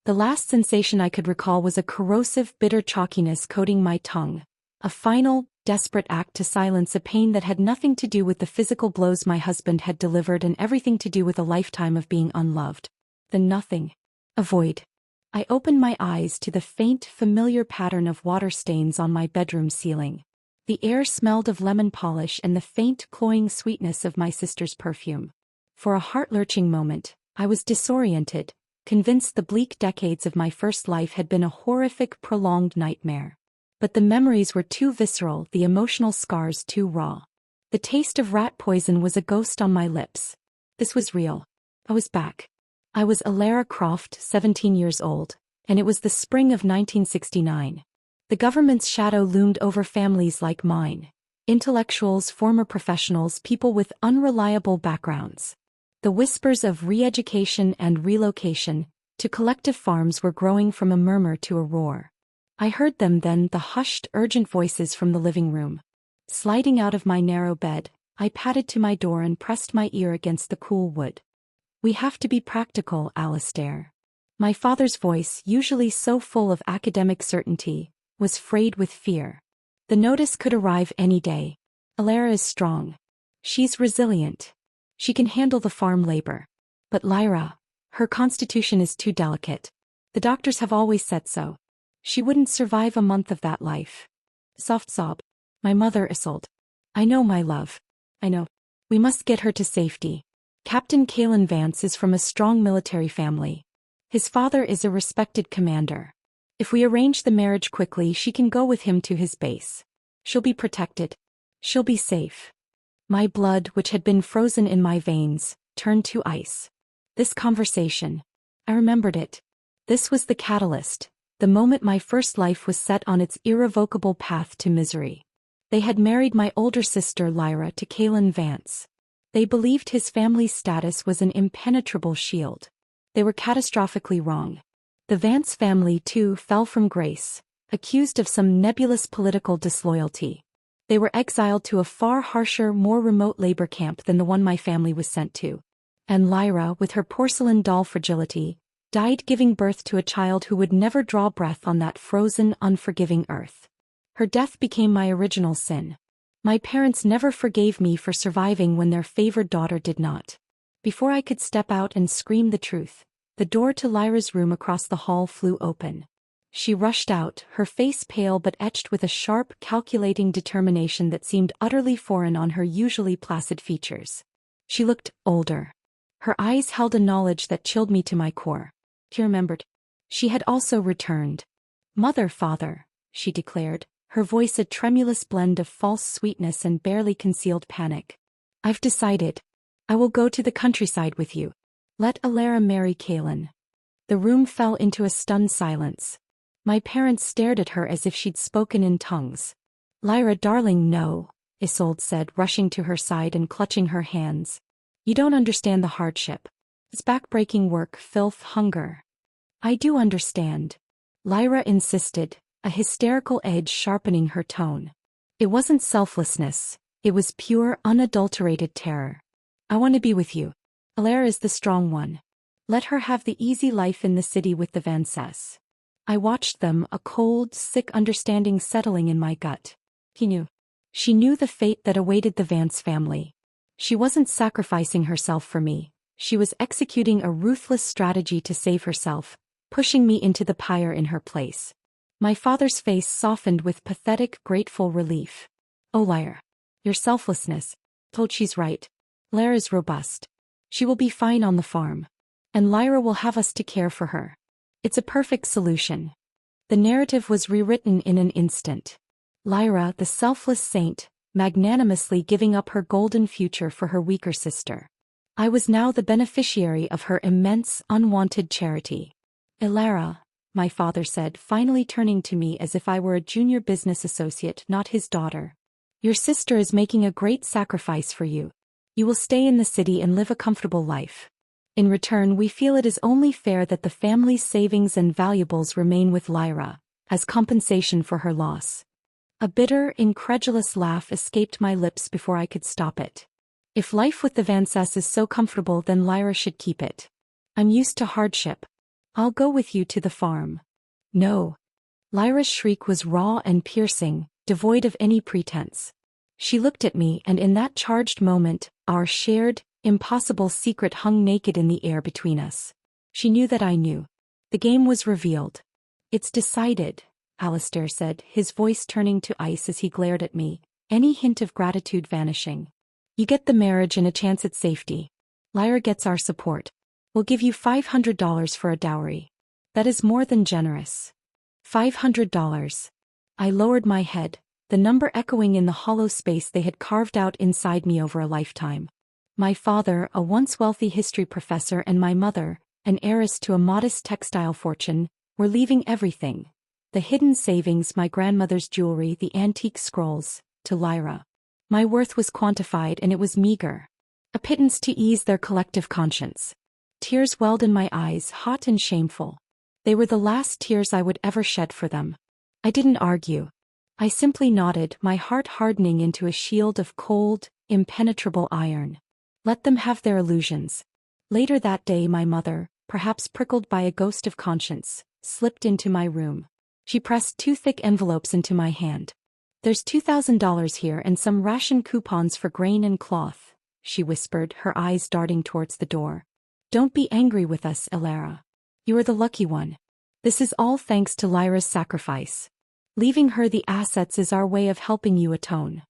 The last sensation I could recall was a corrosive, bitter chalkiness coating my tongue. A final, desperate act to silence a pain that had nothing to do with the physical blows my husband had delivered and everything to do with a lifetime of being unloved. The nothing. A void. I opened my eyes to the faint, familiar pattern of water stains on my bedroom ceiling. The air smelled of lemon polish and the faint, cloying sweetness of my sister's perfume. For a heart-lurching moment, I was disoriented, convinced the bleak decades of my first life had been a horrific, prolonged nightmare. But the memories were too visceral, the emotional scars too raw. The taste of rat poison was a ghost on my lips. This was real. I was back. I was Alara Croft, 17 years old, and it was the spring of 1969. The government's shadow loomed over families like mine. Intellectuals, former professionals, people with unreliable backgrounds. The whispers of re-education and relocation to collective farms were growing from a murmur to a roar. I heard them then, the hushed, urgent voices from the living room. Sliding out of my narrow bed, I padded to my door and pressed my ear against the cool wood. "We have to be practical, Alistair." My father's voice, usually so full of academic certainty, was frayed with fear. "The notice could arrive any day. Alara is strong. She's resilient. She can handle the farm labor. But Lyra, her constitution is too delicate. The doctors have always said so. She wouldn't survive a month of that life." Soft sob. My mother whistled. "I know, my love. I know. We must get her to safety. Captain Kalen Vance is from a strong military family. His father is a respected commander. If we arrange the marriage quickly, she can go with him to his base. She'll be protected. She'll be safe." My blood, which had been frozen in my veins, turned to ice. This conversation. I remembered it. This was the catalyst, the moment my first life was set on its irrevocable path to misery. They had married my older sister Lyra to Kalen Vance. They believed his family's status was an impenetrable shield. They were catastrophically wrong. The Vance family, too, fell from grace, accused of some nebulous political disloyalty. They were exiled to a far harsher, more remote labor camp than the one my family was sent to. And Lyra, with her porcelain doll fragility, died giving birth to a child who would never draw breath on that frozen, unforgiving earth. Her death became my original sin. My parents never forgave me for surviving when their favored daughter did not. Before I could step out and scream the truth, the door to Lyra's room across the hall flew open. She rushed out, her face pale but etched with a sharp, calculating determination that seemed utterly foreign on her usually placid features. She looked older. Her eyes held a knowledge that chilled me to my core. She remembered. She had also returned. "Mother, father," she declared, her voice a tremulous blend of false sweetness and barely concealed panic. "I've decided. I will go to the countryside with you. Let Alara marry Kalen." The room fell into a stunned silence. My parents stared at her as if she'd spoken in tongues. "Lyra, darling, no," Isolde said, rushing to her side and clutching her hands. "You don't understand the hardship. It's back-breaking work, filth, hunger." "I do understand," Lyra insisted, a hysterical edge sharpening her tone. It wasn't selflessness, it was pure, unadulterated terror. "I want to be with you. Alara is the strong one. Let her have the easy life in the city with the Vances." I watched them, a cold, sick understanding settling in my gut. He knew. She knew the fate that awaited the Vance family. She wasn't sacrificing herself for me. She was executing a ruthless strategy to save herself, pushing me into the pyre in her place. My father's face softened with pathetic, grateful relief. "Oh, Lyra. Your selflessness. Told she's right. Lyra's robust. She will be fine on the farm. And Lyra will have us to care for her. It's a perfect solution." The narrative was rewritten in an instant. Lyra, the selfless saint, magnanimously giving up her golden future for her weaker sister. I was now the beneficiary of her immense, unwanted charity. "Alara," my father said, finally turning to me as if I were a junior business associate, not his daughter. "Your sister is making a great sacrifice for you. You will stay in the city and live a comfortable life. In return, we feel it is only fair that the family's savings and valuables remain with Lyra, as compensation for her loss." A bitter, incredulous laugh escaped my lips before I could stop it. "If life with the Vances is so comfortable, then Lyra should keep it. I'm used to hardship. I'll go with you to the farm. No. Lyra's shriek was raw and piercing, devoid of any pretense. She looked at me, and in that charged moment, our shared, impossible secret hung naked in the air between us. She knew that I knew. The game was revealed. It's decided, Alistair said, his voice turning to ice as he glared at me, any hint of gratitude vanishing. You get the marriage and a chance at safety. Lyra gets our support. We'll give you $500 for a dowry. That is more than generous. $500. I lowered my head, the number echoing in the hollow space they had carved out inside me over a lifetime. My father, a once wealthy history professor, and my mother, an heiress to a modest textile fortune, were leaving everything. The hidden savings, my grandmother's jewelry, the antique scrolls, to Lyra. My worth was quantified, and it was meager. A pittance to ease their collective conscience. Tears welled in my eyes, hot and shameful. They were the last tears I would ever shed for them. I didn't argue. I simply nodded, my heart hardening into a shield of cold, impenetrable iron. Let them have their illusions. Later that day, my mother, perhaps prickled by a ghost of conscience, slipped into my room. She pressed 2 thick envelopes into my hand. There's $2,000 here and some ration coupons for grain and cloth, she whispered, her eyes darting towards the door. Don't be angry with us, Elara. You are the lucky one. This is all thanks to Lyra's sacrifice. Leaving her the assets is our way of helping you atone.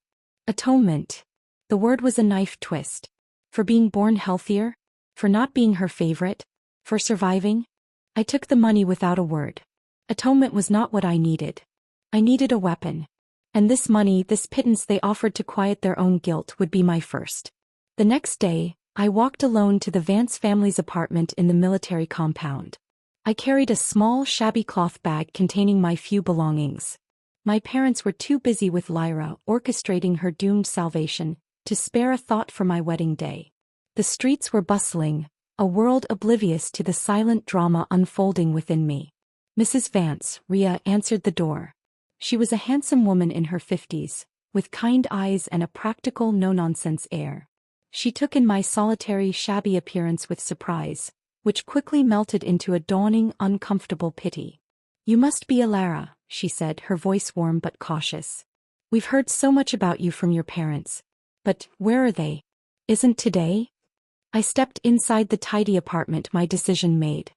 Atonement. The word was a knife twist. For being born healthier? For not being her favorite? For surviving? I took the money without a word. Atonement was not what I needed. I needed a weapon. And this money, this pittance they offered to quiet their own guilt, would be my first. The next day, I walked alone to the Vance family's apartment in the military compound. I carried a small, shabby cloth bag containing my few belongings. My parents were too busy with Lyra, orchestrating her doomed salvation, to spare a thought for my wedding day. The streets were bustling, a world oblivious to the silent drama unfolding within me. Mrs. Vance, Rhea, answered the door. She was a handsome woman in her 50s, with kind eyes and a practical, no-nonsense air. She took in my solitary, shabby appearance with surprise, which quickly melted into a dawning, uncomfortable pity. You must be Elara, she said, her voice warm but cautious. We've heard so much about you from your parents. But where are they? Isn't today? I stepped inside the tidy apartment, my decision made.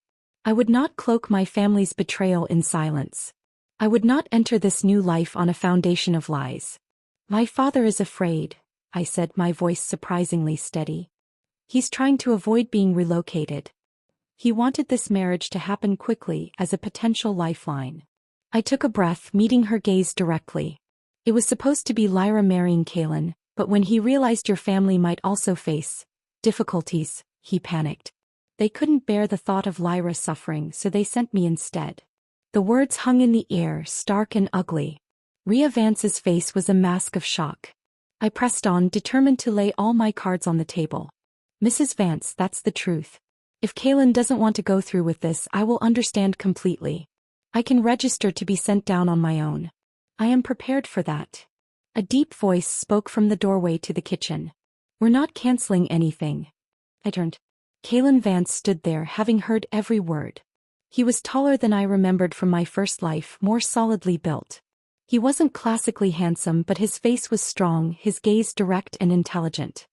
I would not cloak my family's betrayal in silence. I would not enter this new life on a foundation of lies. My father is afraid, I said, my voice surprisingly steady. He's trying to avoid being relocated. He wanted this marriage to happen quickly as a potential lifeline. I took a breath, meeting her gaze directly. It was supposed to be Lyra marrying Kaelin, but when he realized your family might also face difficulties, he panicked. They couldn't bear the thought of Lyra suffering, so they sent me instead. The words hung in the air, stark and ugly. Rhea Vance's face was a mask of shock. I pressed on, determined to lay all my cards on the table. Mrs. Vance, that's the truth. If Kaelin doesn't want to go through with this, I will understand completely. I can register to be sent down on my own. I am prepared for that. A deep voice spoke from the doorway to the kitchen. We're not canceling anything. I turned. Kaelin Vance stood there, having heard every word. He was taller than I remembered from my first life, more solidly built. He wasn't classically handsome, but his face was strong, his gaze direct and intelligent.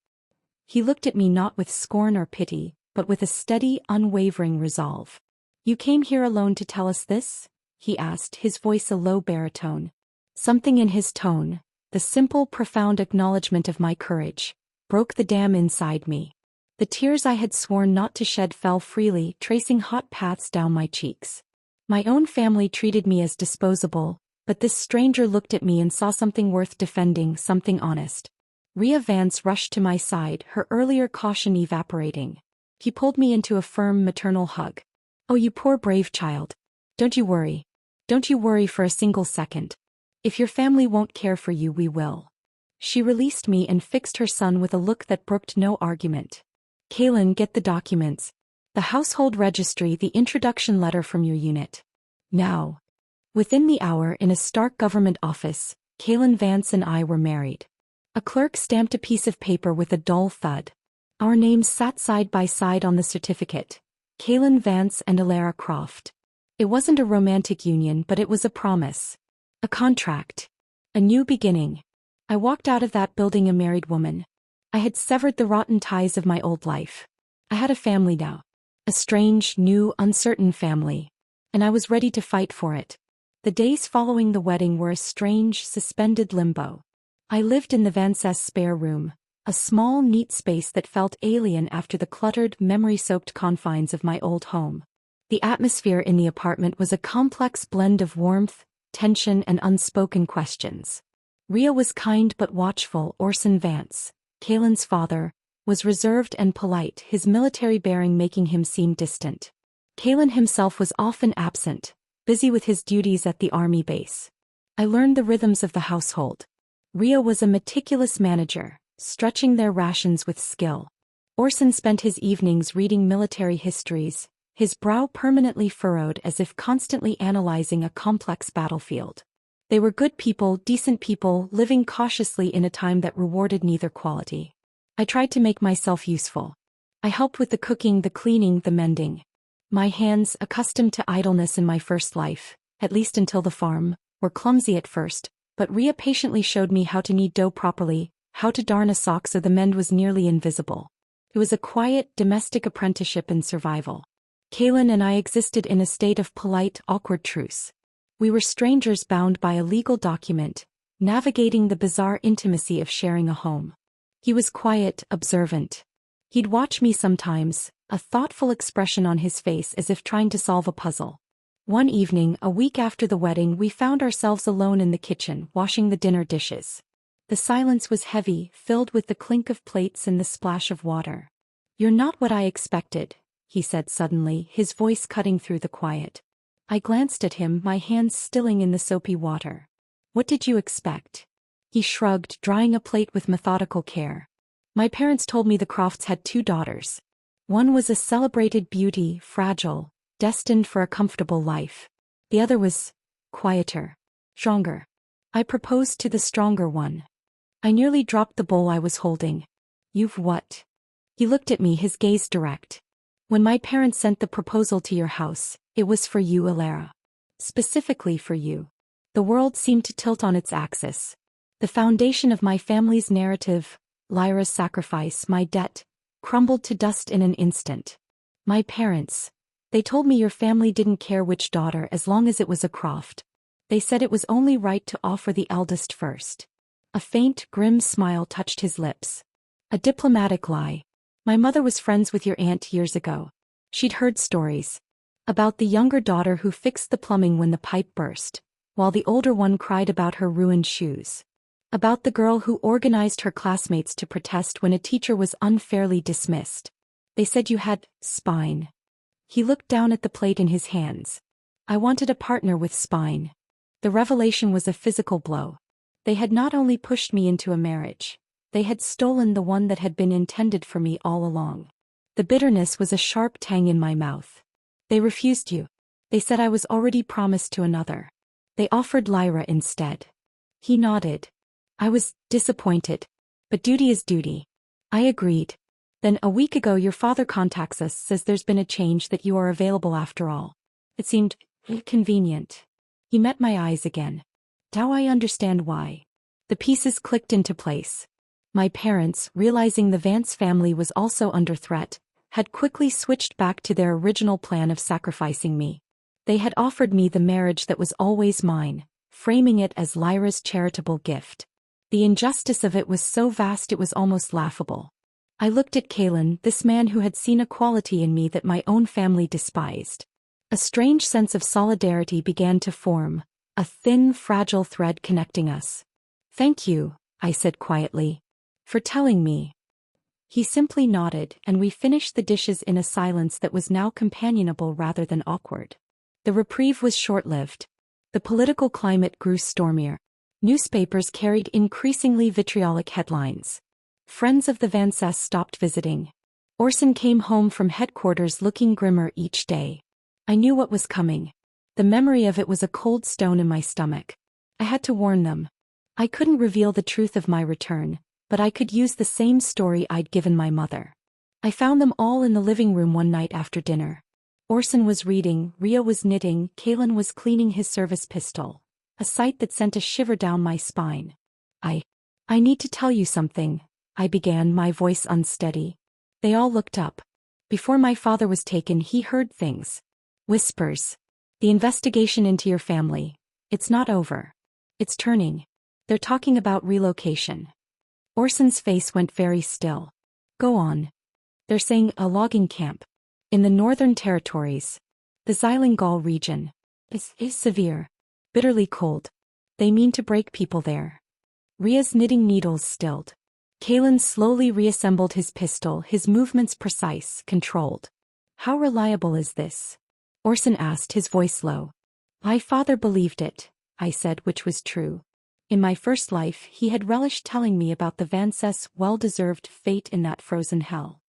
He looked at me not with scorn or pity, but with a steady, unwavering resolve. You came here alone to tell us this? He asked, his voice a low baritone. Something in his tone, the simple, profound acknowledgement of my courage, broke the dam inside me. The tears I had sworn not to shed fell freely, tracing hot paths down my cheeks. My own family treated me as disposable, but this stranger looked at me and saw something worth defending, something honest. Rhea Vance rushed to my side, her earlier caution evaporating. He pulled me into a firm maternal hug. Oh, you poor brave child. Don't you worry. Don't you worry for a single second. If your family won't care for you, we will. She released me and fixed her son with a look that brooked no argument. Kaelin, get the documents. The household registry, the introduction letter from your unit. Now. Within the hour, in a Stark government office, Kaelin Vance and I were married. A clerk stamped a piece of paper with a dull thud. Our names sat side by side on the certificate, Kaylin Vance and Alara Croft. It wasn't a romantic union, but it was a promise. A contract. A new beginning. I walked out of that building a married woman. I had severed the rotten ties of my old life. I had a family now. A strange, new, uncertain family. And I was ready to fight for it. The days following the wedding were a strange, suspended limbo. I lived in the Vance's spare room, a small, neat space that felt alien after the cluttered, memory-soaked confines of my old home. The atmosphere in the apartment was a complex blend of warmth, tension, and unspoken questions. Ria was kind but watchful. Orson Vance, Kaylin's father, was reserved and polite, his military bearing making him seem distant. Kaylin himself was often absent, busy with his duties at the army base. I learned the rhythms of the household. Ria was a meticulous manager, stretching their rations with skill. Orson spent his evenings reading military histories, his brow permanently furrowed as if constantly analyzing a complex battlefield. They were good people, decent people, living cautiously in a time that rewarded neither quality. I tried to make myself useful. I helped with the cooking, the cleaning, the mending. My hands, accustomed to idleness in my first life, at least until the farm, were clumsy at first, but Ria patiently showed me how to knead dough properly, how to darn a sock so the mend was nearly invisible. It was a quiet, domestic apprenticeship in survival. Kaylin and I existed in a state of polite, awkward truce. We were strangers bound by a legal document, navigating the bizarre intimacy of sharing a home. He was quiet, observant. He'd watch me sometimes, a thoughtful expression on his face as if trying to solve a puzzle. One evening, a week after the wedding, we found ourselves alone in the kitchen, washing the dinner dishes. The silence was heavy, filled with the clink of plates and the splash of water. "You're not what I expected," he said suddenly, his voice cutting through the quiet. I glanced at him, my hands stilling in the soapy water. "What did you expect?" He shrugged, drying a plate with methodical care. "My parents told me the Crofts had 2 daughters. One was a celebrated beauty, fragile, destined for a comfortable life. The other was quieter, stronger. I proposed to the stronger one." I nearly dropped the bowl I was holding. "You've what?" He looked at me, his gaze direct. "When my parents sent the proposal to your house, it was for you, Alara. Specifically for you." The world seemed to tilt on its axis. The foundation of my family's narrative, Lyra's sacrifice, my debt, crumbled to dust in an instant. "My parents. They told me your family didn't care which daughter as long as it was a Croft. They said it was only right to offer the eldest first." A faint, grim smile touched his lips. "A diplomatic lie. My mother was friends with your aunt years ago. She'd heard stories about the younger daughter who fixed the plumbing when the pipe burst, while the older one cried about her ruined shoes. About the girl who organized her classmates to protest when a teacher was unfairly dismissed. They said you had spine." He looked down at the plate in his hands. "I wanted a partner with spine." The revelation was a physical blow. They had not only pushed me into a marriage, they had stolen the one that had been intended for me all along. The bitterness was a sharp tang in my mouth. "They refused you. They said I was already promised to another. They offered Lyra instead." He nodded. "I was disappointed. But duty is duty." I agreed. "Then a week ago your father contacts us, says there's been a change, that you are available after all." It seemed convenient. He met my eyes again. "Now I understand why." The pieces clicked into place. My parents, realizing the Vance family was also under threat, had quickly switched back to their original plan of sacrificing me. They had offered me the marriage that was always mine, framing it as Lyra's charitable gift. The injustice of it was so vast it was almost laughable. I looked at Kaylin, this man who had seen a quality in me that my own family despised. A strange sense of solidarity began to form, a thin, fragile thread connecting us. "Thank you," I said quietly, "for telling me." He simply nodded, and we finished the dishes in a silence that was now companionable rather than awkward. The reprieve was short-lived. The political climate grew stormier. Newspapers carried increasingly vitriolic headlines. Friends of the Vances stopped visiting. Orson came home from headquarters looking grimmer each day. I knew what was coming. The memory of it was a cold stone in my stomach. I had to warn them. I couldn't reveal the truth of my return, but I could use the same story I'd given my mother. I found them all in the living room one night after dinner. Orson was reading, Ria was knitting, Kalen was cleaning his service pistol. A sight that sent a shiver down my spine. I need to tell you something, I began, my voice unsteady. They all looked up. Before my father was taken, he heard things. Whispers. The investigation into your family. It's not over. It's turning. They're talking about relocation. Orson's face went very still. Go on. They're saying a logging camp. In the Northern Territories. The Xilingal region. Is severe. Bitterly cold. They mean to break people there. Ria's knitting needles stilled. Kalen slowly reassembled his pistol, his movements precise, controlled. How reliable is this? Orson asked, his voice low. My father believed it, I said, which was true. In my first life, he had relished telling me about the Fiancé's well-deserved fate in that frozen hell.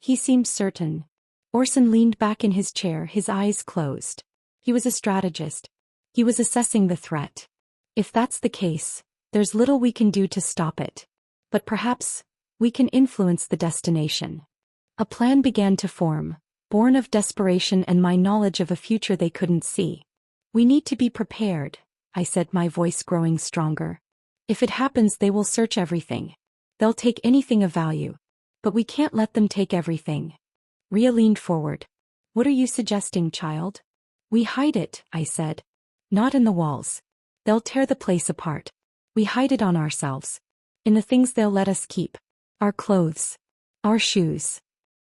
He seemed certain. Orson leaned back in his chair, his eyes closed. He was a strategist. He was assessing the threat. If that's the case, there's little we can do to stop it. But perhaps, we can influence the destination. A plan began to form, born of desperation and my knowledge of a future they couldn't see. We need to be prepared, I said, my voice growing stronger. If it happens, they will search everything. They'll take anything of value. But we can't let them take everything. Ria leaned forward. What are you suggesting, child? We hide it, I said. Not in the walls. They'll tear the place apart. We hide it on ourselves. In the things they'll let us keep. Our clothes. Our shoes.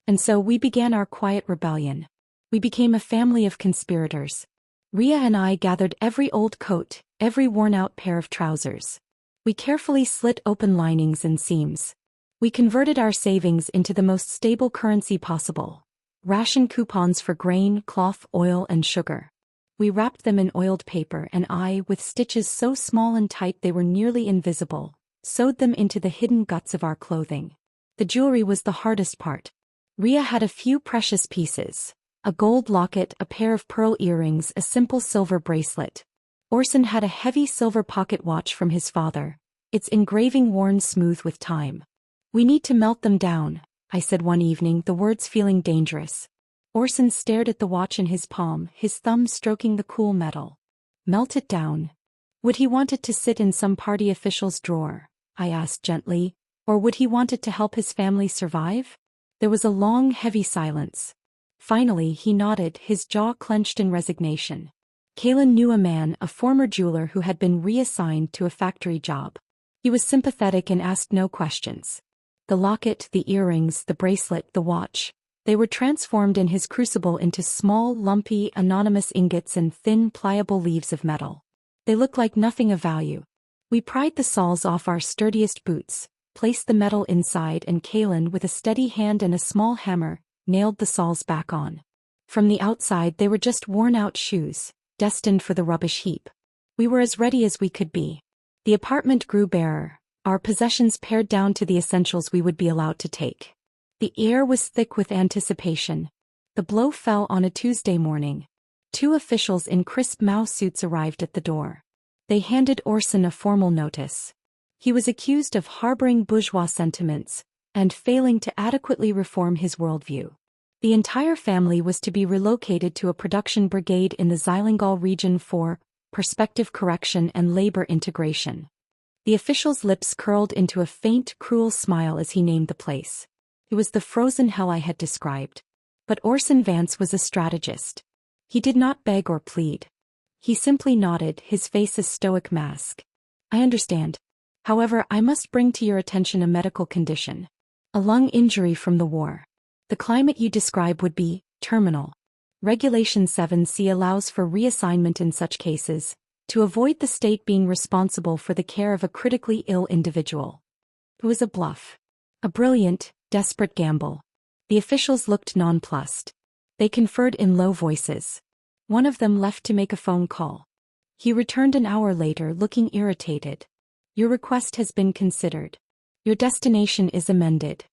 And so we began our quiet rebellion. We became a family of conspirators. Ria and I gathered every old coat, every worn-out pair of trousers. We carefully slit open linings and seams. We converted our savings into the most stable currency possible. Ration coupons for grain, cloth, oil, and sugar. We wrapped them in oiled paper and I, with stitches so small and tight they were nearly invisible, sewed them into the hidden guts of our clothing. The jewelry was the hardest part. Ria had a few precious pieces. A gold locket, a pair of pearl earrings, a simple silver bracelet. Orson had a heavy silver pocket watch from his father, its engraving worn smooth with time. We need to melt them down, I said one evening, the words feeling dangerous. Orson stared at the watch in his palm, his thumb stroking the cool metal. Melt it down. Would he want it to sit in some party official's drawer? I asked gently, or would he want it to help his family survive? There was a long, heavy silence. Finally, he nodded, his jaw clenched in resignation. Kalen knew a man, a former jeweler who had been reassigned to a factory job. He was sympathetic and asked no questions. The locket, the earrings, the bracelet, the watch. They were transformed in his crucible into small, lumpy, anonymous ingots and thin, pliable leaves of metal. They looked like nothing of value. We pried the soles off our sturdiest boots, placed the metal inside, and Kalen, with a steady hand and a small hammer, nailed the soles back on. From the outside they were just worn-out shoes, destined for the rubbish heap. We were as ready as we could be. The apartment grew barer, our possessions pared down to the essentials we would be allowed to take. The air was thick with anticipation. The blow fell on a Tuesday morning. 2 officials in crisp mouse suits arrived at the door. They handed Orson a formal notice. He was accused of harboring bourgeois sentiments and failing to adequately reform his worldview. The entire family was to be relocated to a production brigade in the Xilingal region for perspective correction and labor integration. The official's lips curled into a faint, cruel smile as he named the place. It was the frozen hell I had described. But Orson Vance was a strategist. He did not beg or plead. He simply nodded, his face a stoic mask. I understand. However, I must bring to your attention a medical condition. A lung injury from the war. The climate you describe would be terminal. Regulation 7C allows for reassignment in such cases, to avoid the state being responsible for the care of a critically ill individual. It was a bluff. A brilliant, desperate gamble. The officials looked nonplussed. They conferred in low voices. One of them left to make a phone call. He returned an hour later looking irritated. Your request has been considered. Your destination is amended.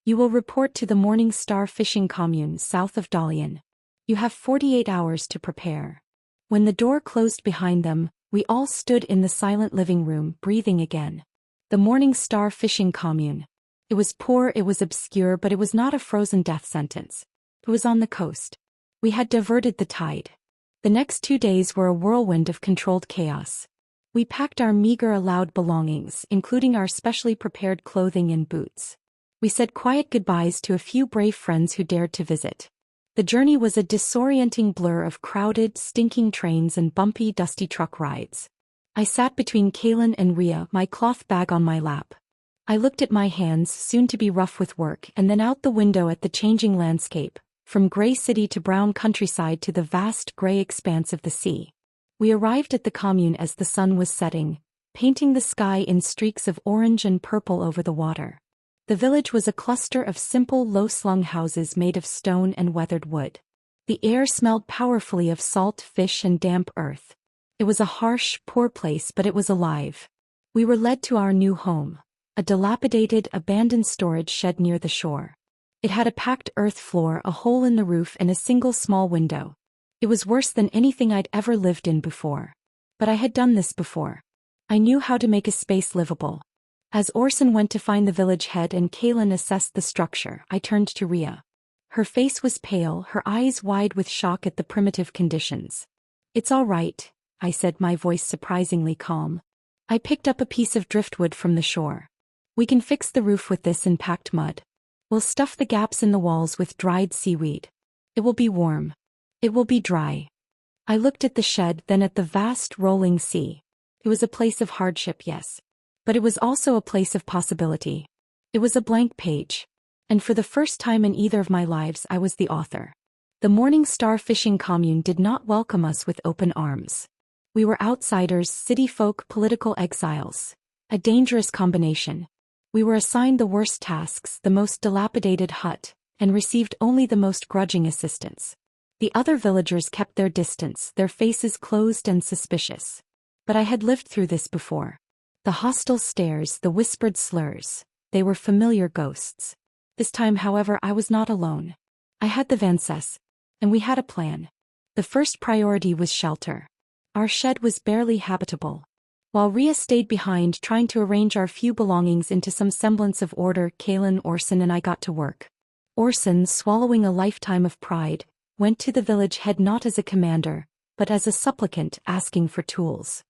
You will report to the Morning Star fishing commune south of Dalian. You have 48 hours to prepare. When the door closed behind them, we all stood in the silent living room, breathing again. The Morning Star fishing commune. It was poor, it was obscure, but it was not a frozen death sentence. It was on the coast. We had diverted the tide. The next 2 days were a whirlwind of controlled chaos. We packed our meager allowed belongings, including our specially prepared clothing and boots. We said quiet goodbyes to a few brave friends who dared to visit. The journey was a disorienting blur of crowded, stinking trains and bumpy, dusty truck rides. I sat between Kaylin and Rhea, my cloth bag on my lap. I looked at my hands, soon to be rough with work, and then out the window at the changing landscape, from gray city to brown countryside to the vast gray expanse of the sea. We arrived at the commune as the sun was setting, painting the sky in streaks of orange and purple over the water. The village was a cluster of simple, low-slung houses made of stone and weathered wood. The air smelled powerfully of salt fish and damp earth. It was a harsh, poor place, but it was alive. We were led to our new home, a dilapidated, abandoned storage shed near the shore. It had a packed earth floor, a hole in the roof, and a single small window. It was worse than anything I'd ever lived in before. But I had done this before. I knew how to make a space livable. As Orson went to find the village head and Kaylin assessed the structure, I turned to Rhea. Her face was pale, her eyes wide with shock at the primitive conditions. "It's all right," I said, my voice surprisingly calm. I picked up a piece of driftwood from the shore. "We can fix the roof with this and packed mud. We'll stuff the gaps in the walls with dried seaweed. It will be warm. It will be dry." I looked at the shed, then at the vast, rolling sea. It was a place of hardship, yes. But it was also a place of possibility. It was a blank page. And for the first time in either of my lives, I was the author. The Morning Star fishing commune did not welcome us with open arms. We were outsiders, city folk, political exiles. A dangerous combination. We were assigned the worst tasks, the most dilapidated hut, and received only the most grudging assistance. The other villagers kept their distance, their faces closed and suspicious. But I had lived through this before. The hostile stares, the whispered slurs, they were familiar ghosts. This time, however, I was not alone. I had the Fiancé, and we had a plan. The first priority was shelter. Our shed was barely habitable. While Rhea stayed behind trying to arrange our few belongings into some semblance of order, Kaylin, Orson and I got to work. Orson, swallowing a lifetime of pride, went to the village head not as a commander, but as a supplicant asking for tools.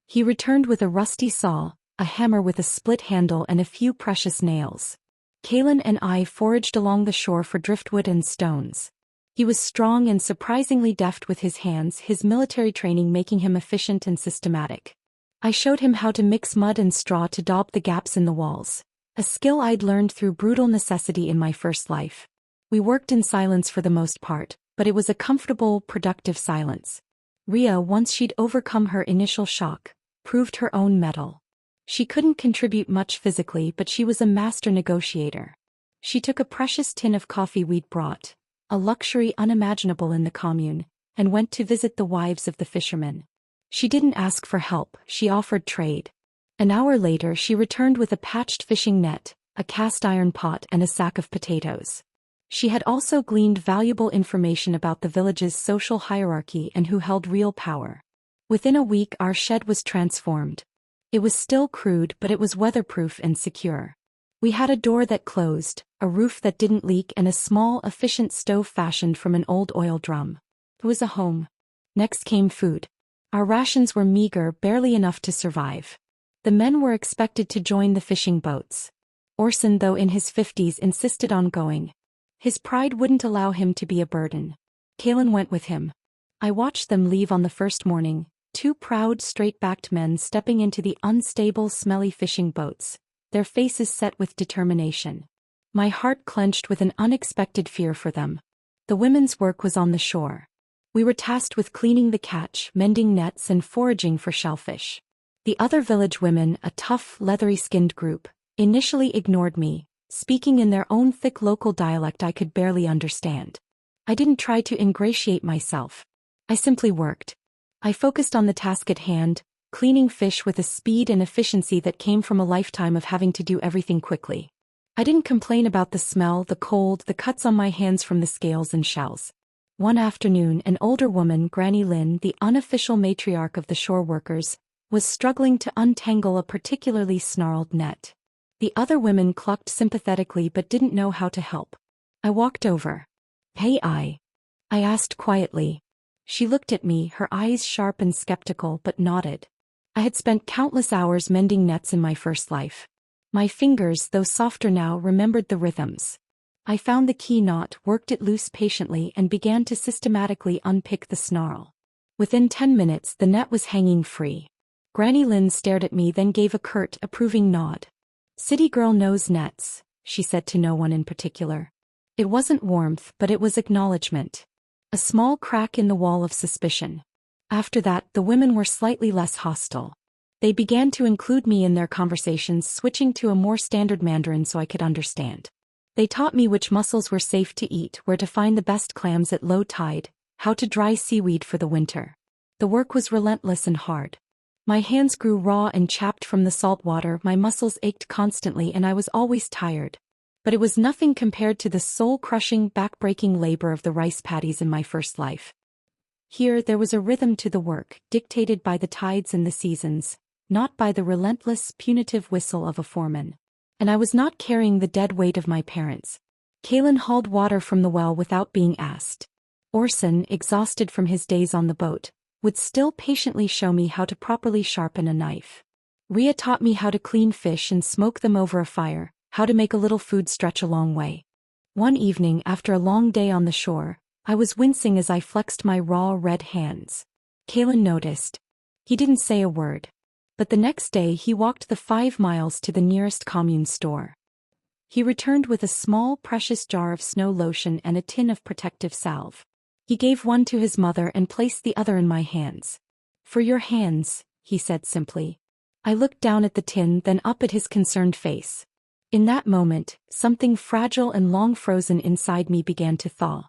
He returned with a rusty saw, a hammer with a split handle and a few precious nails. Kaylin and I foraged along the shore for driftwood and stones. He was strong and surprisingly deft with his hands, his military training making him efficient and systematic. I showed him how to mix mud and straw to daub the gaps in the walls, a skill I'd learned through brutal necessity in my first life. We worked in silence for the most part, but it was a comfortable, productive silence. Rhea, once she'd overcome her initial shock, proved her own mettle. She couldn't contribute much physically, but she was a master negotiator. She took a precious tin of coffee we'd brought, a luxury unimaginable in the commune, and went to visit the wives of the fishermen. She didn't ask for help, she offered trade. An hour later she returned with a patched fishing net, a cast iron pot and a sack of potatoes. She had also gleaned valuable information about the village's social hierarchy and who held real power. Within a week our shed was transformed. It was still crude, but it was weatherproof and secure. We had a door that closed, a roof that didn't leak and a small, efficient stove fashioned from an old oil drum. It was a home. Next came food. Our rations were meager, barely enough to survive. The men were expected to join the fishing boats. Orson, though in his 50s, insisted on going. His pride wouldn't allow him to be a burden. Kaylin went with him. I watched them leave on the first morning, two proud, straight-backed men stepping into the unstable, smelly fishing boats, their faces set with determination. My heart clenched with an unexpected fear for them. The women's work was on the shore. We were tasked with cleaning the catch, mending nets and foraging for shellfish. The other village women, a tough, leathery-skinned group, initially ignored me, speaking in their own thick local dialect I could barely understand. I didn't try to ingratiate myself. I simply worked. I focused on the task at hand, cleaning fish with a speed and efficiency that came from a lifetime of having to do everything quickly. I didn't complain about the smell, the cold, the cuts on my hands from the scales and shells. One afternoon, an older woman, Granny Lynn, the unofficial matriarch of the shore workers, was struggling to untangle a particularly snarled net. The other women clucked sympathetically but didn't know how to help. I walked over. "Hey, I I asked quietly. She looked at me, her eyes sharp and skeptical, but nodded. I had spent countless hours mending nets in my first life. My fingers, though softer now, remembered the rhythms. I found the key knot, worked it loose patiently, and began to systematically unpick the snarl. Within 10 minutes the net was hanging free. Granny Lynn stared at me, then gave a curt, approving nod. "City girl knows nets," she said to no one in particular. It wasn't warmth, but it was acknowledgement. A small crack in the wall of suspicion. After that, the women were slightly less hostile. They began to include me in their conversations, switching to a more standard Mandarin so I could understand. They taught me which mussels were safe to eat, where to find the best clams at low tide, how to dry seaweed for the winter. The work was relentless and hard. My hands grew raw and chapped from the salt water, my muscles ached constantly, and I was always tired. But it was nothing compared to the soul-crushing, back-breaking labor of the rice paddies in my first life. Here there was a rhythm to the work, dictated by the tides and the seasons, not by the relentless, punitive whistle of a foreman. And I was not carrying the dead weight of my parents. Kalen hauled water from the well without being asked. Orson, exhausted from his days on the boat, would still patiently show me how to properly sharpen a knife. Rhea taught me how to clean fish and smoke them over a fire, how to make a little food stretch a long way. One evening, after a long day on the shore, I was wincing as I flexed my raw red hands. Kalen noticed. He didn't say a word. But the next day he walked the 5 miles to the nearest commune store. He returned with a small, precious jar of snow lotion and a tin of protective salve. He gave one to his mother and placed the other in my hands. "For your hands," he said simply. I looked down at the tin, then up at his concerned face. In that moment, something fragile and long frozen inside me began to thaw.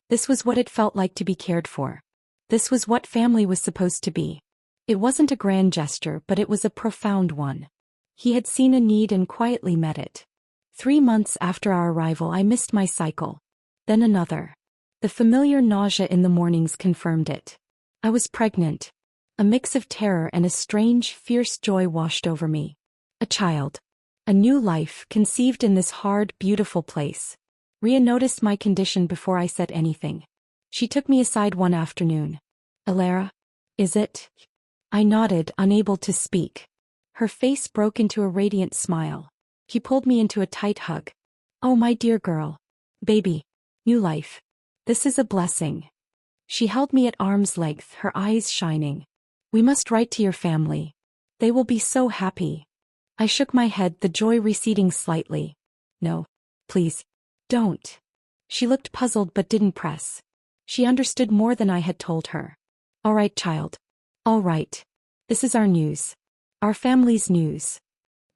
This was what it felt like to be cared for. This was what family was supposed to be. It wasn't a grand gesture, but it was a profound one. He had seen a need and quietly met it. 3 months after our arrival, I missed my cycle. Then another. The familiar nausea in the mornings confirmed it. I was pregnant. A mix of terror and a strange, fierce joy washed over me. A child. A new life, conceived in this hard, beautiful place. Rhea noticed my condition before I said anything. She took me aside one afternoon. "Alara? Is it?" I nodded, unable to speak. Her face broke into a radiant smile. She pulled me into a tight hug. "Oh, my dear girl. Baby. New life. This is a blessing." She held me at arm's length, her eyes shining. "We must write to your family. They will be so happy." I shook my head, the joy receding slightly. "No. Please. Don't." She looked puzzled but didn't press. She understood more than I had told her. "All right, child. All right. This is our news. Our family's news."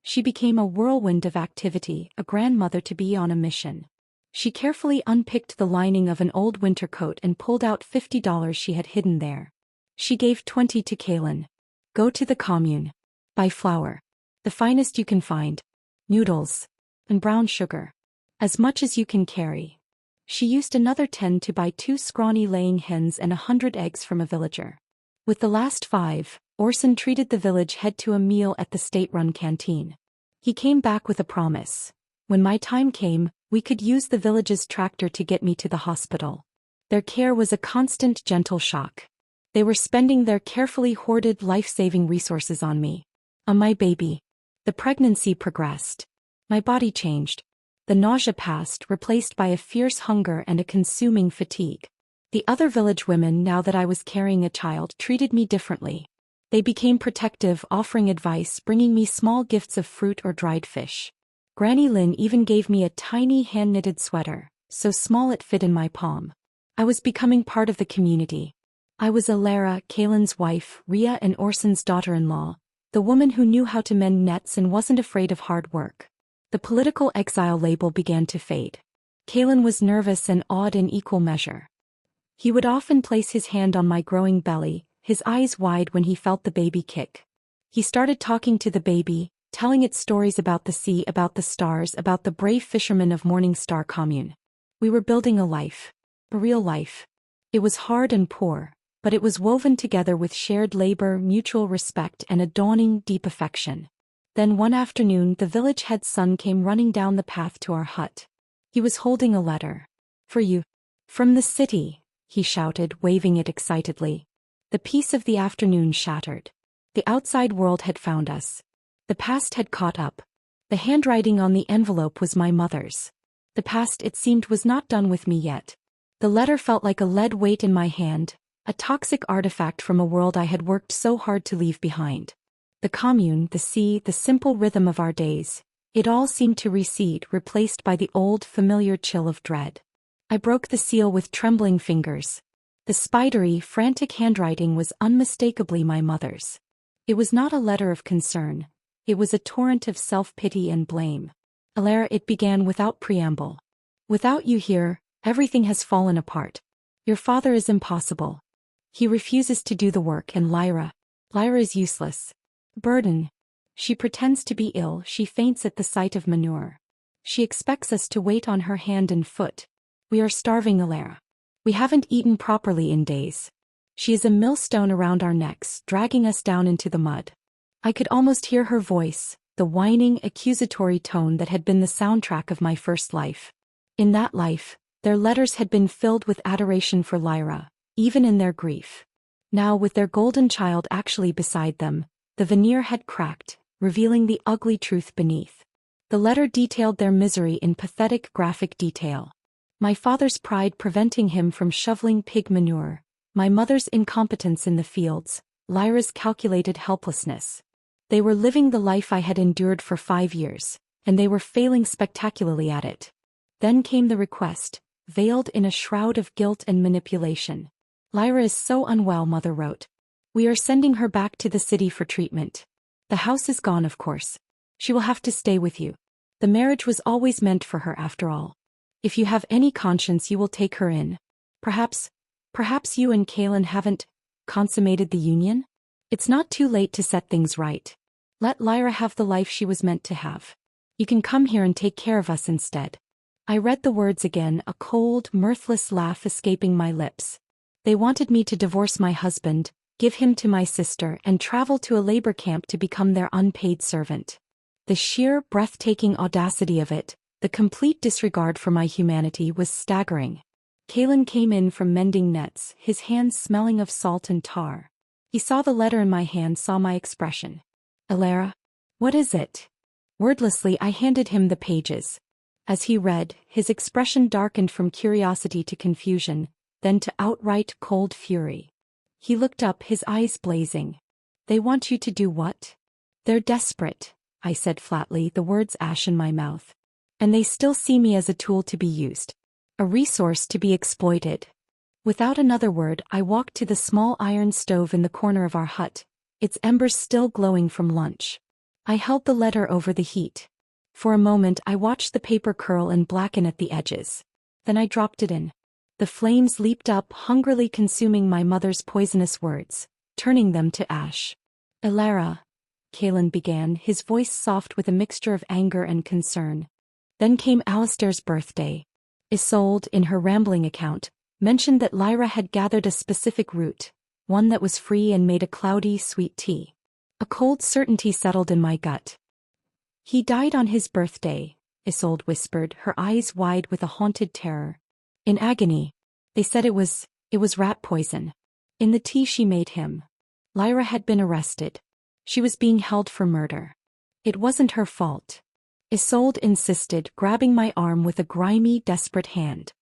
She became a whirlwind of activity, a grandmother to be on a mission. She carefully unpicked the lining of an old winter coat and pulled out $50 she had hidden there. She gave 20 to Kalen. "Go to the commune. Buy flour. The finest you can find. Noodles. And brown sugar. As much as you can carry." She used another 10 to buy 2 scrawny laying hens and 100 eggs from a villager. With the last 5, Orson treated the village head to a meal at the state-run canteen. He came back with a promise. When my time came, we could use the village's tractor to get me to the hospital. Their care was a constant, gentle shock. They were spending their carefully hoarded life-saving resources on me. On my baby. The pregnancy progressed. My body changed. The nausea passed, replaced by a fierce hunger and a consuming fatigue. The other village women, now that I was carrying a child, treated me differently. They became protective, offering advice, bringing me small gifts of fruit or dried fish. Granny Lynn even gave me a tiny hand-knitted sweater, so small it fit in my palm. I was becoming part of the community. I was Alara, Kalen's wife, Rhea and Orson's daughter-in-law, the woman who knew how to mend nets and wasn't afraid of hard work. The political exile label began to fade. Kalen was nervous and awed in equal measure. He would often place his hand on my growing belly, his eyes wide when he felt the baby kick. He started talking to the baby, telling it stories about the sea, about the stars, about the brave fishermen of Morning Star Commune. We were building a life. A real life. It was hard and poor, but it was woven together with shared labor, mutual respect, and a dawning, deep affection. Then one afternoon the village head's son came running down the path to our hut. He was holding a letter. "For you. From the city," he shouted, waving it excitedly. The peace of the afternoon shattered. The outside world had found us. The past had caught up. The handwriting on the envelope was my mother's. The past, it seemed, was not done with me yet. The letter felt like a lead weight in my hand, a toxic artifact from a world I had worked so hard to leave behind. The commune, the sea, the simple rhythm of our days, it all seemed to recede, replaced by the old, familiar chill of dread. I broke the seal with trembling fingers. The spidery, frantic handwriting was unmistakably my mother's. It was not a letter of concern. It was a torrent of self-pity and blame. Alara, it began without preamble. Without you here, everything has fallen apart. Your father is impossible. He refuses to do the work, and Lyra is useless. Burden. She pretends to be ill, she faints at the sight of manure. She expects us to wait on her hand and foot. We are starving, Alara. We haven't eaten properly in days. She is a millstone around our necks, dragging us down into the mud. I could almost hear her voice, the whining, accusatory tone that had been the soundtrack of my first life. In that life, their letters had been filled with adoration for Lyra, even in their grief. Now, with their golden child actually beside them, the veneer had cracked, revealing the ugly truth beneath. The letter detailed their misery in pathetic, graphic detail. My father's pride preventing him from shoveling pig manure, my mother's incompetence in the fields, Lyra's calculated helplessness. They were living the life I had endured for 5 years, and they were failing spectacularly at it. Then came the request, veiled in a shroud of guilt and manipulation. Lyra is so unwell, Mother wrote. We are sending her back to the city for treatment. The house is gone, of course. She will have to stay with you. The marriage was always meant for her after all. If you have any conscience, you will take her in. Perhaps you and Kaelin haven't consummated the union? It's not too late to set things right. Let Lyra have the life she was meant to have. You can come here and take care of us instead. I read the words again, a cold, mirthless laugh escaping my lips. They wanted me to divorce my husband, give him to my sister, and travel to a labor camp to become their unpaid servant. The sheer, breathtaking audacity of it, the complete disregard for my humanity, was staggering. Kaelin came in from mending nets, his hands smelling of salt and tar. He saw the letter in my hand, saw my expression. Alara, what is it? Wordlessly, I handed him the pages. As he read, his expression darkened from curiosity to confusion, then to outright cold fury. He looked up, his eyes blazing. They want you to do what? They're desperate, I said flatly, the words ash in my mouth. And they still see me as a tool to be used. A resource to be exploited. Without another word, I walked to the small iron stove in the corner of our hut, its embers still glowing from lunch. I held the letter over the heat. For a moment I watched the paper curl and blacken at the edges. Then I dropped it in. The flames leaped up, hungrily consuming my mother's poisonous words, turning them to ash. Alara, Kaelin began, his voice soft with a mixture of anger and concern. Then came Alistair's birthday. Isolde, in her rambling account, mentioned that Lyra had gathered a specific root, one that was free, and made a cloudy, sweet tea. A cold certainty settled in my gut. He died on his birthday, Isolde whispered, her eyes wide with a haunted terror. In agony. They said it was rat poison. In the tea she made him. Lyra had been arrested. She was being held for murder. It wasn't her fault. Isolde insisted, grabbing my arm with a grimy, desperate hand.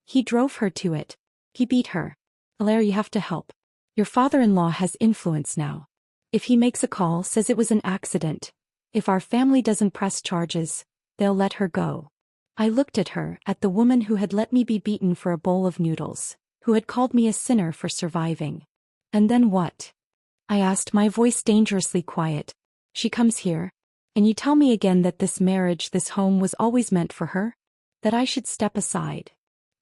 He drove her to it. He beat her. Alara, you have to help. Your father-in-law has influence now. If he makes a call, says it was an accident. If our family doesn't press charges, they'll let her go. I looked at her, at the woman who had let me be beaten for a bowl of noodles, who had called me a sinner for surviving. And then what? I asked, my voice dangerously quiet. She comes here, and you tell me again that this marriage, this home, was always meant for her? That I should step aside?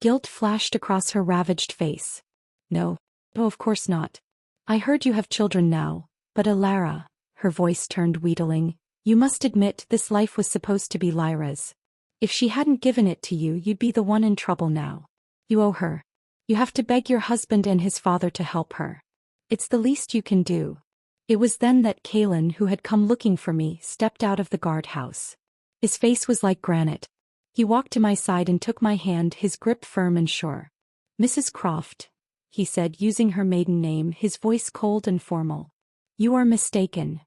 Guilt flashed across her ravaged face. No, of course not. I heard you have children now, but Alara, her voice turned wheedling, you must admit this life was supposed to be Lyra's. If she hadn't given it to you, you'd be the one in trouble now. You owe her. You have to beg your husband and his father to help her. It's the least you can do. It was then that Kaelin, who had come looking for me, stepped out of the guardhouse. His face was like granite. He walked to my side and took my hand, his grip firm and sure. Mrs. Croft, he said, using her maiden name, his voice cold and formal. You are mistaken.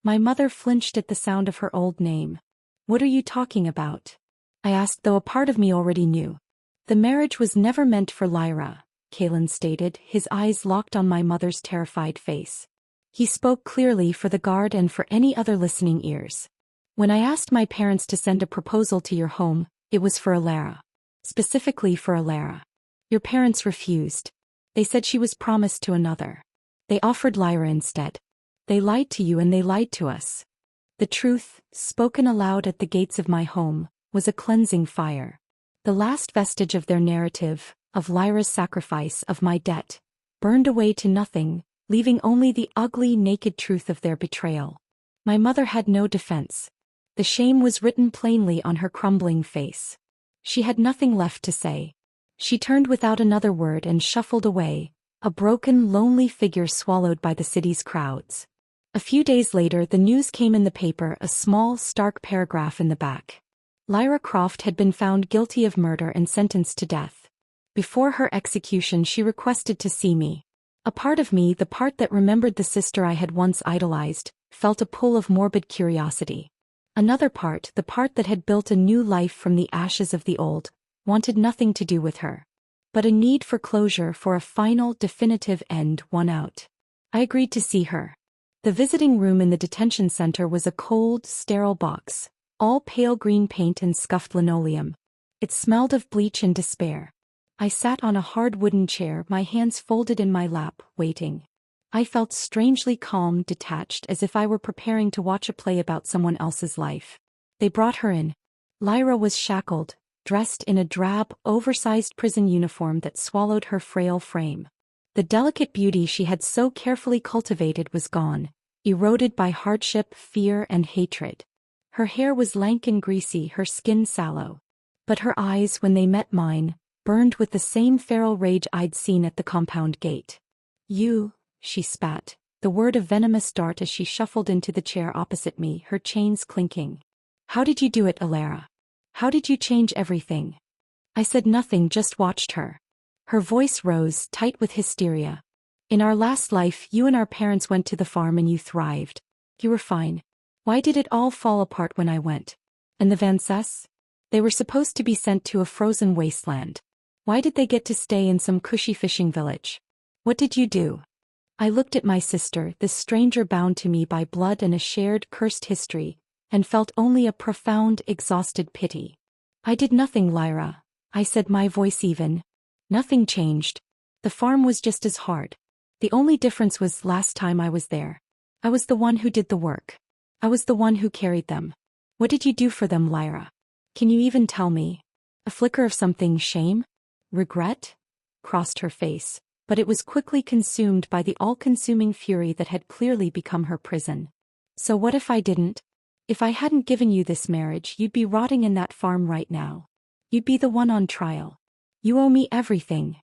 My mother flinched at the sound of her old name. What are you talking about? I asked, though a part of me already knew. The marriage was never meant for Lyra, Kalen stated, his eyes locked on my mother's terrified face. He spoke clearly for the guard and for any other listening ears. When I asked my parents to send a proposal to your home, it was for Alara. Specifically for Alara. Your parents refused. They said she was promised to another. They offered Lyra instead. They lied to you and they lied to us. The truth, spoken aloud at the gates of my home, was a cleansing fire. The last vestige of their narrative, of Lyra's sacrifice, of my debt, burned away to nothing, leaving only the ugly, naked truth of their betrayal. My mother had no defense. The shame was written plainly on her crumbling face. She had nothing left to say. She turned without another word and shuffled away, a broken, lonely figure swallowed by the city's crowds. A few days later, the news came in the paper, a small, stark paragraph in the back. Lyra Croft had been found guilty of murder and sentenced to death. Before her execution, she requested to see me. A part of me, the part that remembered the sister I had once idolized, felt a pull of morbid curiosity. Another part, the part that had built a new life from the ashes of the old, wanted nothing to do with her. But a need for closure, for a final, definitive end, won out. I agreed to see her. The visiting room in the detention center was a cold, sterile box, all pale green paint and scuffed linoleum. It smelled of bleach and despair. I sat on a hard wooden chair, my hands folded in my lap, waiting. I felt strangely calm, detached, as if I were preparing to watch a play about someone else's life. They brought her in. Lyra was shackled, dressed in a drab, oversized prison uniform that swallowed her frail frame. The delicate beauty she had so carefully cultivated was gone, eroded by hardship, fear, and hatred. Her hair was lank and greasy, her skin sallow. But her eyes, when they met mine, burned with the same feral rage I'd seen at the compound gate. You, she spat, the word a venomous dart as she shuffled into the chair opposite me, her chains clinking. How did you do it, Alara? How did you change everything? I said nothing, just watched her. Her voice rose, tight with hysteria. In our last life, you and our parents went to the farm and you thrived. You were fine. Why did it all fall apart when I went? And the Fiancés? They were supposed to be sent to a frozen wasteland. Why did they get to stay in some cushy fishing village? What did you do? I looked at my sister, this stranger bound to me by blood and a shared, cursed history, and felt only a profound, exhausted pity. I did nothing, Lyra, I said, my voice even. Nothing changed. The farm was just as hard. The only difference was last time I was there. I was the one who did the work. I was the one who carried them. What did you do for them, Lyra? Can you even tell me? A flicker of something, shame? Regret? Crossed her face, but it was quickly consumed by the all-consuming fury that had clearly become her prison. So what if I didn't? If I hadn't given you this marriage, you'd be rotting in that farm right now. You'd be the one on trial. You owe me everything.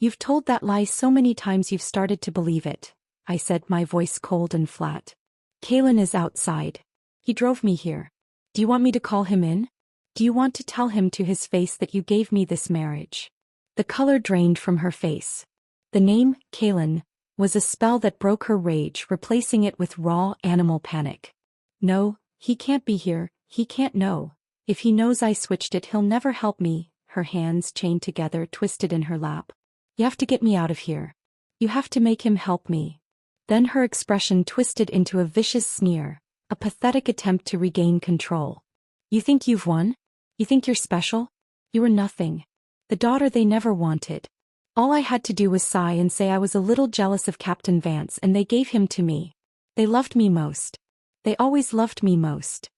You've told that lie so many times you've started to believe it, I said, my voice cold and flat. Kalen is outside. He drove me here. Do you want me to call him in? Do you want to tell him to his face that you gave me this marriage? The color drained from her face. The name, Kalen, was a spell that broke her rage, replacing it with raw, animal panic. No, he can't be here, he can't know. If he knows I switched it, he'll never help me, her hands chained together, twisted in her lap. You have to get me out of here. You have to make him help me. Then her expression twisted into a vicious sneer, a pathetic attempt to regain control. You think you've won? You think you're special? You were nothing. The daughter they never wanted. All I had to do was sigh and say I was a little jealous of Captain Vance, and they gave him to me. They loved me most. They always loved me most.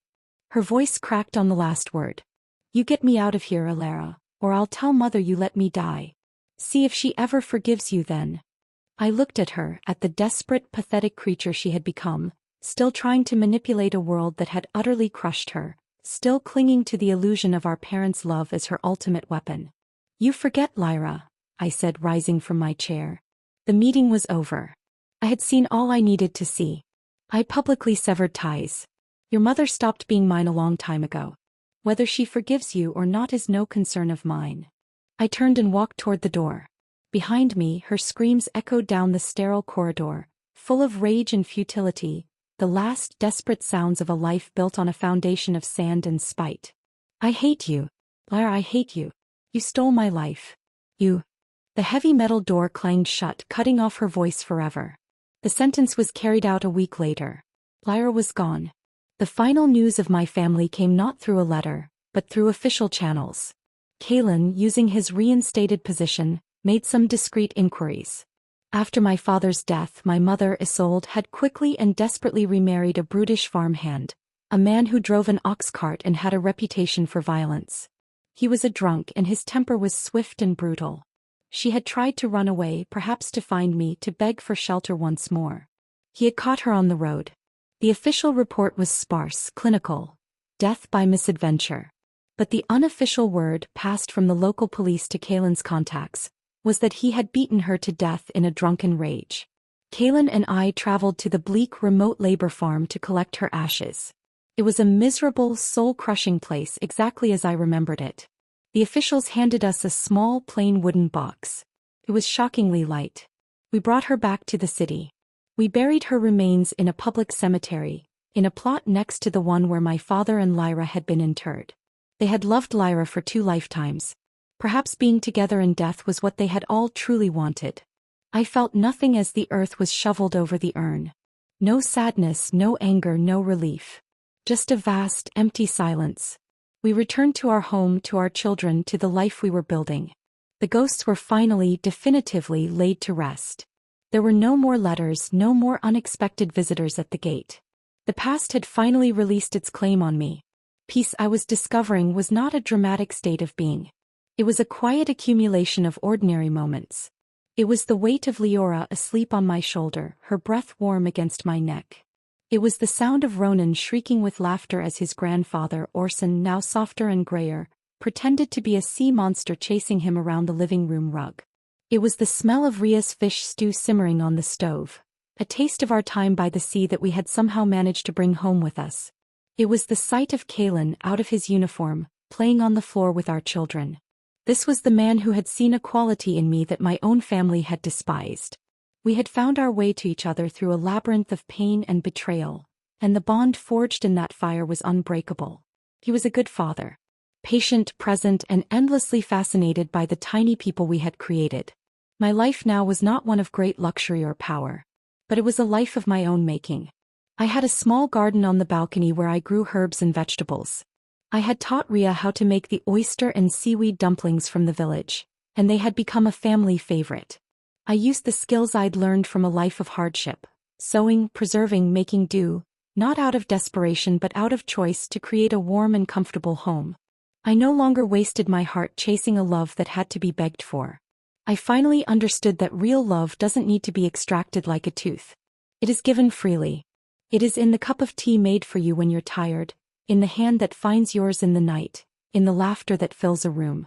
Her voice cracked on the last word. You get me out of here, Alara, or I'll tell Mother you let me die. See if she ever forgives you then. I looked at her, at the desperate, pathetic creature she had become, still trying to manipulate a world that had utterly crushed her, still clinging to the illusion of our parents' love as her ultimate weapon. You forget, Lyra, I said, rising from my chair. The meeting was over. I had seen all I needed to see. I publicly severed ties. Your mother stopped being mine a long time ago. Whether she forgives you or not is no concern of mine. I turned and walked toward the door. Behind me, her screams echoed down the sterile corridor, full of rage and futility, the last desperate sounds of a life built on a foundation of sand and spite. I hate you. Lyra, I hate you. You stole my life. You. The heavy metal door clanged shut, cutting off her voice forever. The sentence was carried out a week later. Lyra was gone. The final news of my family came not through a letter, but through official channels. Kalen, using his reinstated position, made some discreet inquiries. After my father's death, my mother, Isolde, had quickly and desperately remarried a brutish farmhand, a man who drove an ox cart and had a reputation for violence. He was a drunk and his temper was swift and brutal. She had tried to run away, perhaps to find me, to beg for shelter once more. He had caught her on the road. The official report was sparse, clinical, death by misadventure. But the unofficial word, passed from the local police to Kalen's contacts, was that he had beaten her to death in a drunken rage. Kalen and I traveled to the bleak, remote labor farm to collect her ashes. It was a miserable, soul-crushing place, exactly as I remembered it. The officials handed us a small, plain wooden box. It was shockingly light. We brought her back to the city. We buried her remains in a public cemetery, in a plot next to the one where my father and Lyra had been interred. They had loved Lyra for 2 lifetimes. Perhaps being together in death was what they had all truly wanted. I felt nothing as the earth was shoveled over the urn. No sadness, no anger, no relief. Just a vast, empty silence. We returned to our home, to our children, to the life we were building. The ghosts were finally, definitively laid to rest. There were no more letters, no more unexpected visitors at the gate. The past had finally released its claim on me. Peace, I was discovering, was not a dramatic state of being. It was a quiet accumulation of ordinary moments. It was the weight of Leora asleep on my shoulder, her breath warm against my neck. It was the sound of Ronan shrieking with laughter as his grandfather, Orson, now softer and grayer, pretended to be a sea monster chasing him around the living room rug. It was the smell of Ria's fish stew simmering on the stove, a taste of our time by the sea that we had somehow managed to bring home with us. It was the sight of Kalen, out of his uniform, playing on the floor with our children. This was the man who had seen a quality in me that my own family had despised. We had found our way to each other through a labyrinth of pain and betrayal, and the bond forged in that fire was unbreakable. He was a good father. Patient, present, and endlessly fascinated by the tiny people we had created. My life now was not one of great luxury or power, but it was a life of my own making. I had a small garden on the balcony where I grew herbs and vegetables. I had taught Ria how to make the oyster and seaweed dumplings from the village, and they had become a family favorite. I used the skills I'd learned from a life of hardship, sewing, preserving, making do, not out of desperation but out of choice, to create a warm and comfortable home. I no longer wasted my heart chasing a love that had to be begged for. I finally understood that real love doesn't need to be extracted like a tooth. It is given freely. It is in the cup of tea made for you when you're tired, in the hand that finds yours in the night, in the laughter that fills a room.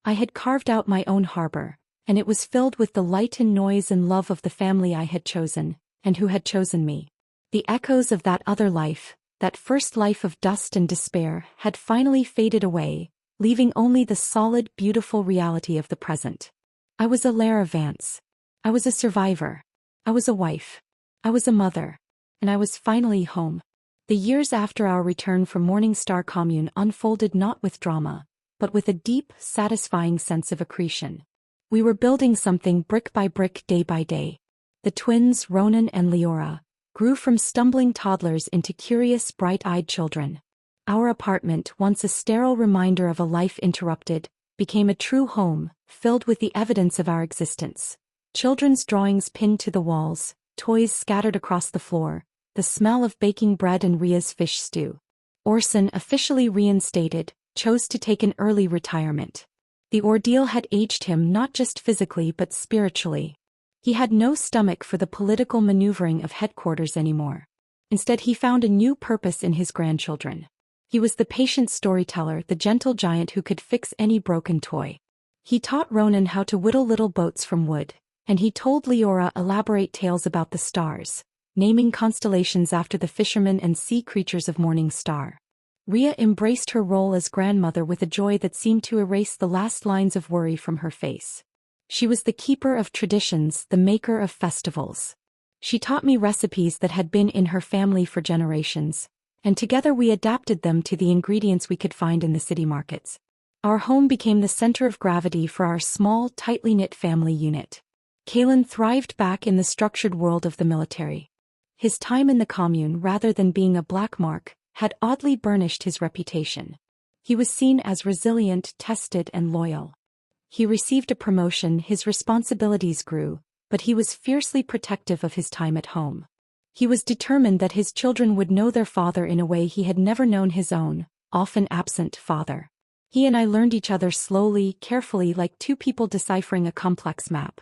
I had carved out my own harbor, and it was filled with the light and noise and love of the family I had chosen, and who had chosen me. The echoes of that other life, that first life of dust and despair, had finally faded away, leaving only the solid, beautiful reality of the present. I was a Lara Vance. I was a survivor. I was a wife. I was a mother. And I was finally home. The years after our return from Morningstar Commune unfolded not with drama, but with a deep, satisfying sense of accretion. We were building something brick by brick, day by day. The twins, Ronan and Leora, grew from stumbling toddlers into curious, bright-eyed children. Our apartment, once a sterile reminder of a life interrupted, became a true home, filled with the evidence of our existence. Children's drawings pinned to the walls, toys scattered across the floor, the smell of baking bread and Ria's fish stew. Orson, officially reinstated, chose to take an early retirement. The ordeal had aged him not just physically but spiritually. He had no stomach for the political maneuvering of headquarters anymore. Instead, he found a new purpose in his grandchildren. He was the patient storyteller, the gentle giant who could fix any broken toy. He taught Ronan how to whittle little boats from wood, and he told Leora elaborate tales about the stars, naming constellations after the fishermen and sea creatures of Morning Star. Ria embraced her role as grandmother with a joy that seemed to erase the last lines of worry from her face. She was the keeper of traditions, the maker of festivals. She taught me recipes that had been in her family for generations, and together we adapted them to the ingredients we could find in the city markets. Our home became the center of gravity for our small, tightly knit family unit. Kalen thrived back in the structured world of the military. His time in the commune, rather than being a black mark, had oddly burnished his reputation. He was seen as resilient, tested, and loyal. He received a promotion, his responsibilities grew, but he was fiercely protective of his time at home. He was determined that his children would know their father in a way he had never known his own, often absent, father. He and I learned each other slowly, carefully, like two people deciphering a complex map.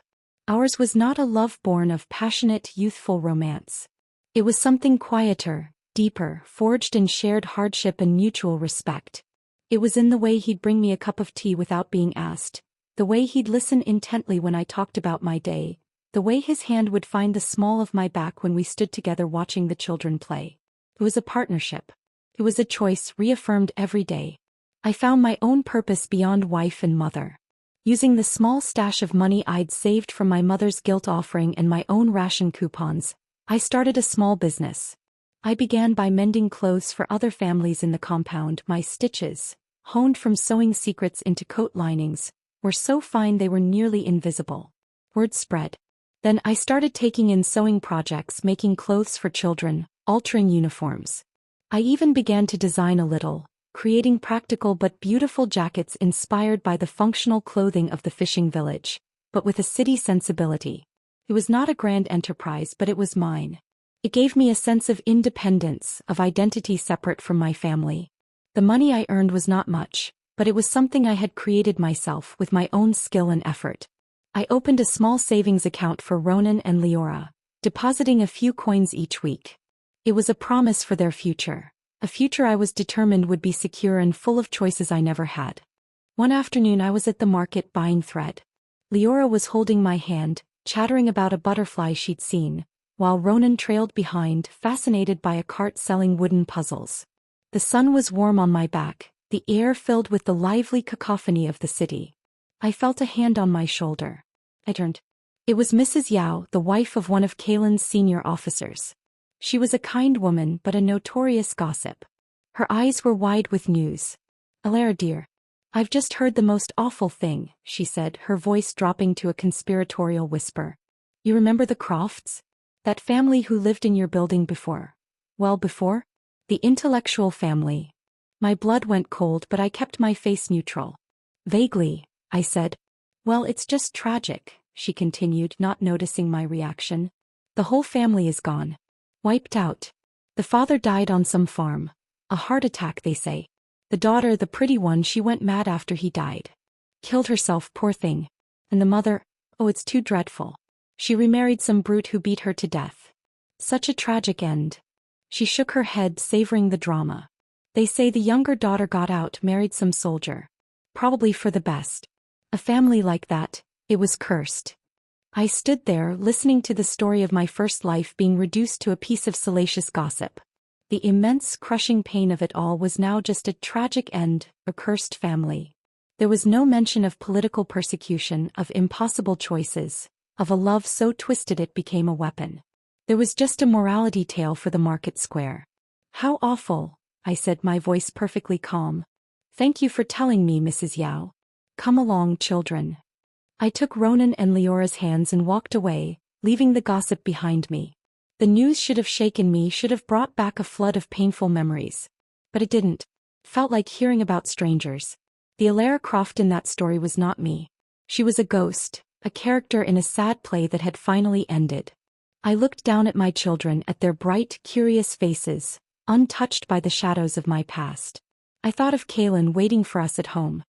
Ours was not a love born of passionate, youthful romance. It was something quieter, deeper, forged in shared hardship and mutual respect. It was in the way he'd bring me a cup of tea without being asked, the way he'd listen intently when I talked about my day, the way his hand would find the small of my back when we stood together watching the children play. It was a partnership. It was a choice reaffirmed every day. I found my own purpose beyond wife and mother. Using the small stash of money I'd saved from my mother's guilt offering and my own ration coupons, I started a small business. I began by mending clothes for other families in the compound. My stitches, honed from sewing secrets into coat linings, were so fine they were nearly invisible. Word spread. Then I started taking in sewing projects, making clothes for children, altering uniforms. I even began to design a little, creating practical but beautiful jackets inspired by the functional clothing of the fishing village, but with a city sensibility. It was not a grand enterprise, but it was mine. It gave me a sense of independence, of identity separate from my family. The money I earned was not much, but it was something I had created myself with my own skill and effort. I opened a small savings account for Ronan and Leora, depositing a few coins each week. It was a promise for their future, a future I was determined would be secure and full of choices I never had. One afternoon I was at the market buying thread. Leora was holding my hand, chattering about a butterfly she'd seen, while Ronan trailed behind, fascinated by a cart selling wooden puzzles. The sun was warm on my back, the air filled with the lively cacophony of the city. I felt a hand on my shoulder. I turned. It was Mrs. Yao, the wife of one of Kalen's senior officers. She was a kind woman but a notorious gossip. Her eyes were wide with news. "Alara dear, I've just heard the most awful thing," she said, her voice dropping to a conspiratorial whisper. "You remember the Crofts? That family who lived in your building before? Well, before? The intellectual family." My blood went cold, but I kept my face neutral. "Vaguely," I said. "Well, it's just tragic," she continued, not noticing my reaction. "The whole family is gone. Wiped out. The father died on some farm. A heart attack, they say. The daughter, the pretty one, she went mad after he died. Killed herself, poor thing. And the mother, oh, it's too dreadful. She remarried some brute who beat her to death. Such a tragic end." She shook her head, savoring the drama. "They say the younger daughter got out, married some soldier. Probably for the best. A family like that, it was cursed." I stood there, listening to the story of my first life being reduced to a piece of salacious gossip. The immense, crushing pain of it all was now just a tragic end, a cursed family. There was no mention of political persecution, of impossible choices, of a love so twisted it became a weapon. There was just a morality tale for the market square. "How awful," I said, my voice perfectly calm. "Thank you for telling me, Mrs. Yao. Come along, children." I took Ronan and Leora's hands and walked away, leaving the gossip behind me. The news should have shaken me, should have brought back a flood of painful memories. But it didn't. It felt like hearing about strangers. The Alara Croft in that story was not me. She was a ghost, a character in a sad play that had finally ended. I looked down at my children, at their bright, curious faces, untouched by the shadows of my past. I thought of Kalen waiting for us at home.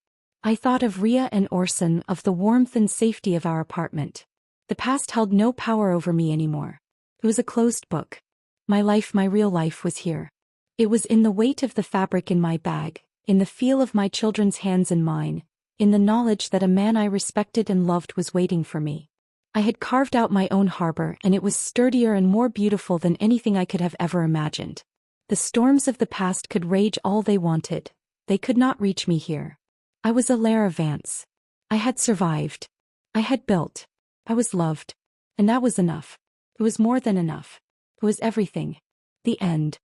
I thought of Ria and Orson, of the warmth and safety of our apartment. The past held no power over me anymore. It was a closed book. My life, my real life, was here. It was in the weight of the fabric in my bag, in the feel of my children's hands in mine, in the knowledge that a man I respected and loved was waiting for me. I had carved out my own harbor, and it was sturdier and more beautiful than anything I could have ever imagined. The storms of the past could rage all they wanted. They could not reach me here. I was Alara Vance. I had survived. I had built. I was loved. And that was enough. It was more than enough. It was everything. The end.